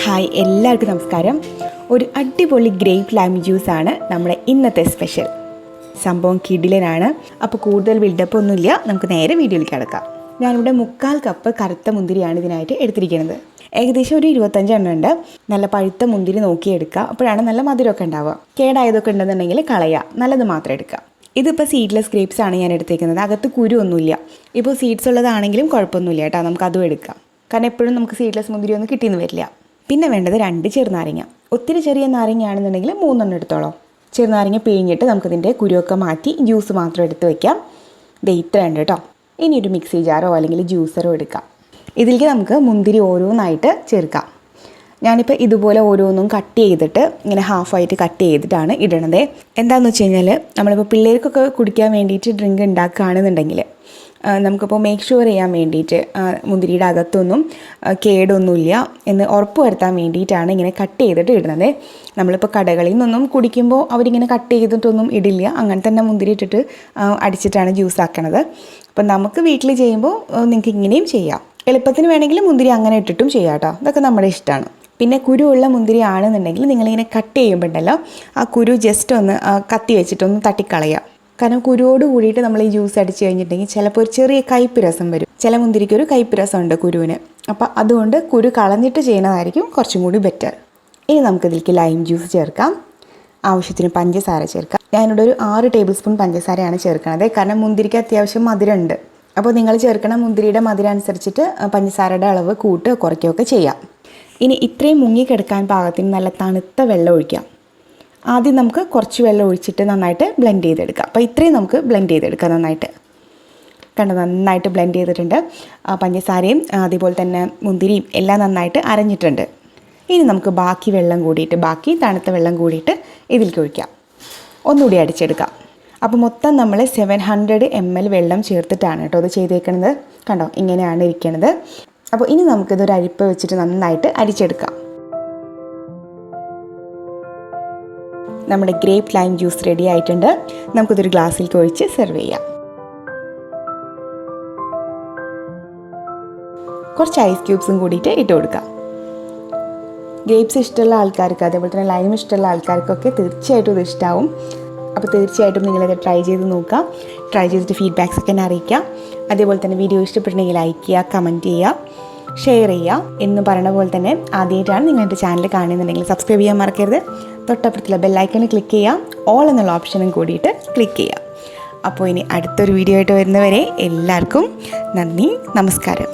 Hi എല്ലാവർക്കും നമസ്കാരം. ഒരു അടിപൊളി ഗ്രേപ്പ് ലൈം ജ്യൂസാണ് നമ്മുടെ ഇന്നത്തെ സ്പെഷ്യൽ. സംഭവം കിടിലനാണ്. അപ്പോൾ കൂടുതൽ ബിൽഡപ്പ് ഒന്നുമില്ല, നമുക്ക് നേരെ വീഡിയോയിലേക്ക് കിടക്കാം. ഞാനിവിടെ 3/4 കപ്പ് കറുത്ത മുന്തിരിയാണ് ഇതിനായിട്ട് എടുത്തിരിക്കുന്നത്. ഏകദേശം ഒരു 25 എണ്ണം ഉണ്ട്. നല്ല പഴുത്ത മുന്തിരി നോക്കിയെടുക്കുക, അപ്പോഴാണ് നല്ല മധുരമൊക്കെ ഉണ്ടാവുക. കേടായതൊക്കെ ഉണ്ടെന്നുണ്ടെങ്കിൽ കളയുക, നല്ലത് മാത്രം എടുക്കുക. ഇതിപ്പോൾ സീഡ്ലെസ് ഗ്രേപ്സ് ആണ് ഞാൻ എടുത്തേക്കുന്നത്. അകത്ത് കുരു ഒന്നുമില്ല. ഇപ്പോൾ സീഡ്സ് ഉള്ളതാണെങ്കിലും കുഴപ്പമൊന്നുമില്ല കേട്ടോ, നമുക്ക് അതും എടുക്കാം. കാരണം എപ്പോഴും നമുക്ക് സീഡ്ലെസ് മുന്തിരി ഒന്നും കിട്ടിയെന്ന് വരില്ല. പിന്നെ വേണ്ടത് 2 ചെറുനാരങ്ങ. ഒത്തിരി ചെറിയ നാരങ്ങയാണെന്നുണ്ടെങ്കിൽ 3 എണ്ണം എടുത്തോളാം. ചെറുനാരങ്ങ പിഴിഞ്ഞിട്ട് നമുക്കിതിൻ്റെ കുരുവൊക്കെ മാറ്റി ജ്യൂസ് മാത്രം എടുത്ത് വയ്ക്കാം. ഇത്ര ഉണ്ട് കേട്ടോ. ഇനി ഒരു മിക്സി ജാറോ അല്ലെങ്കിൽ ജ്യൂസറോ എടുക്കാം. ഇതിലേക്ക് നമുക്ക് മുന്തിരി ഓരോന്നായിട്ട് ചേർക്കാം. ഞാനിപ്പോൾ ഇതുപോലെ ഓരോന്നും കട്ട് ചെയ്തിട്ട് ഇങ്ങനെ ഹാഫായിട്ട് കട്ട് ചെയ്തിട്ടാണ് ഇടണത്. എന്താണെന്ന് വെച്ച് കഴിഞ്ഞാൽ നമ്മളിപ്പോൾ പിള്ളേർക്കൊക്കെ കുടിക്കാൻ വേണ്ടിയിട്ട് ഡ്രിങ്ക് ഉണ്ടാക്കുകയാണെന്നുണ്ടെങ്കിൽ നമുക്കിപ്പോൾ മേക്ക് ഷുവർ ചെയ്യാൻ വേണ്ടിയിട്ട് മുന്തിരിയുടെ അകത്തൊന്നും കേടൊന്നുമില്ല എന്ന് ഉറപ്പ് വരുത്താൻ വേണ്ടിയിട്ടാണ് ഇങ്ങനെ കട്ട് ചെയ്തിട്ട് ഇടുന്നത്. നമ്മളിപ്പോൾ കടകളിൽ നിന്നൊന്നും കുടിക്കുമ്പോൾ അവരിങ്ങനെ കട്ട് ചെയ്തിട്ടൊന്നും ഇടില്ല. അങ്ങനെ തന്നെ മുന്തിരി ഇട്ടിട്ട് അടിച്ചിട്ടാണ് ജ്യൂസ് ആക്കണത്. അപ്പം നമുക്ക് വീട്ടിൽ ചെയ്യുമ്പോൾ നിങ്ങൾക്ക് ഇങ്ങനെയും ചെയ്യാം. എളുപ്പത്തിന് വേണമെങ്കിൽ മുന്തിരി അങ്ങനെ ഇട്ടിട്ടും ചെയ്യാം കേട്ടോ. ഇതൊക്കെ നമ്മുടെ ഇഷ്ടമാണ്. പിന്നെ കുരുവുള്ള മുന്തിരി ആണെന്നുണ്ടെങ്കിൽ നിങ്ങളിങ്ങനെ കട്ട് ചെയ്യുമ്പോൾ ഉണ്ടല്ലോ, ആ കുരു ജസ്റ്റ് ഒന്ന് കത്തി വെച്ചിട്ടൊന്ന് തട്ടിക്കളയുക. കാരണം കുരുവോട് കൂടിയിട്ട് നമ്മൾ ഈ ജ്യൂസ് അടിച്ച് കഴിഞ്ഞിട്ടുണ്ടെങ്കിൽ ചിലപ്പോൾ ഒരു ചെറിയ കയ്പ്പ് രസം വരും. ചില മുന്തിരിക്ക് ഒരു കയ്പ്പ് രസമുണ്ട് കുരുവിന്. അപ്പോൾ അതുകൊണ്ട് കുരു കളഞ്ഞിട്ട് ചെയ്യുന്നതായിരിക്കും കുറച്ചും കൂടി ബെറ്റർ. ഇനി നമുക്കിതിലേക്ക് ലൈം ജ്യൂസ് ചേർക്കാം. ആവശ്യത്തിന് പഞ്ചസാര ചേർക്കാം. ഞാനിവിടെ ഒരു 6 ടേബിൾ സ്പൂൺ പഞ്ചസാരയാണ് ചേർക്കുന്നത്. കാരണം മുന്തിരിക്ക് അത്യാവശ്യം മധുരമുണ്ട്. അപ്പോൾ നിങ്ങൾ ചേർക്കണ മുന്തിരിയുടെ മധുരം അനുസരിച്ചിട്ട് പഞ്ചസാരയുടെ അളവ് കൂട്ടുകയോ കുറയ്ക്കുകയൊക്കെ ചെയ്യാം. ഇനി ഇത്രയും മുങ്ങിക്കിടക്കാൻ പാകത്തിന് നല്ല തണുത്ത വെള്ളം ഒഴിക്കാം. ആദ്യം നമുക്ക് കുറച്ച് വെള്ളം ഒഴിച്ചിട്ട് നന്നായിട്ട് ബ്ലെൻഡ് ചെയ്തെടുക്കാം. അപ്പോൾ ഇത്രയും നമുക്ക് ബ്ലെൻഡ് ചെയ്തെടുക്കാം നന്നായിട്ട്. കണ്ടോ, നന്നായിട്ട് ബ്ലെൻഡ് ചെയ്തിട്ടുണ്ട്. പഞ്ചസാരയും അതുപോലെ തന്നെ മുന്തിരിയും എല്ലാം നന്നായിട്ട് അരഞ്ഞിട്ടുണ്ട്. ഇനി നമുക്ക് ബാക്കി തണുത്ത വെള്ളം കൂടിയിട്ട് ഇതിലേക്ക് ഒഴിക്കാം. ഒന്നുകൂടി അടിച്ചെടുക്കാം. അപ്പോൾ മൊത്തം നമ്മൾ 700 ml വെള്ളം ചേർത്തിട്ടാണ് കേട്ടോ ഇത് ചെയ്തേക്കുന്നത്. കണ്ടോ, ഇങ്ങനെയാണ് ഇരിക്കുന്നത്. അപ്പോൾ ഇനി നമുക്കിതൊരു അരിപ്പ വെച്ചിട്ട് നന്നായിട്ട് അരിച്ചെടുക്കാം. നമ്മുടെ ഗ്രേപ്പ് ലൈം ജ്യൂസ് റെഡി ആയിട്ടുണ്ട്. നമുക്കിതൊരു ഗ്ലാസ്സിലേക്ക് ഒഴിച്ച് സെർവ് ചെയ്യാം. കുറച്ച് ഐസ് ക്യൂബ്സും കൂടിയിട്ട് ഇട്ട് കൊടുക്കാം. ഗ്രേപ്സ് ഇഷ്ടമുള്ള ആൾക്കാർക്ക് അതേപോലെ തന്നെ ലൈം ഇഷ്ടമുള്ള ആൾക്കാർക്കൊക്കെ തീർച്ചയായിട്ടും ഇത് ഇഷ്ടമാവും. അപ്പോൾ തീർച്ചയായിട്ടും നിങ്ങളിത് ട്രൈ ചെയ്ത് നോക്കാം. ട്രൈ ചെയ്തിട്ട് ഫീഡ്ബാക്സ് ഒക്കെ എന്നെ അറിയിക്കാം. അതേപോലെ തന്നെ വീഡിയോ ഇഷ്ടപ്പെട്ടുണ്ടെങ്കിൽ ലൈക്ക് ചെയ്യുക, കമൻറ്റ് ചെയ്യുക, ഷെയർ ചെയ്യുക. എന്ന് പറയുന്ന പോലെ തന്നെ ആദ്യമായിട്ടാണ് നിങ്ങൾ എൻ്റെ ചാനൽ കാണുന്നുണ്ടെങ്കിൽ സബ്സ്ക്രൈബ് ചെയ്യാൻ മറക്കരുത്. തൊട്ടപ്പുറത്തുള്ള ബെല്ലൈക്കണിൽ ക്ലിക്ക് ചെയ്യുക. ഓൾ എന്നുള്ള ഓപ്ഷനും കൂടിയിട്ട് ക്ലിക്ക് ചെയ്യുക. അപ്പോൾ ഇനി അടുത്തൊരു വീഡിയോ ആയിട്ട് വരുന്നവരെ എല്ലാവർക്കും നന്ദി, നമസ്കാരം.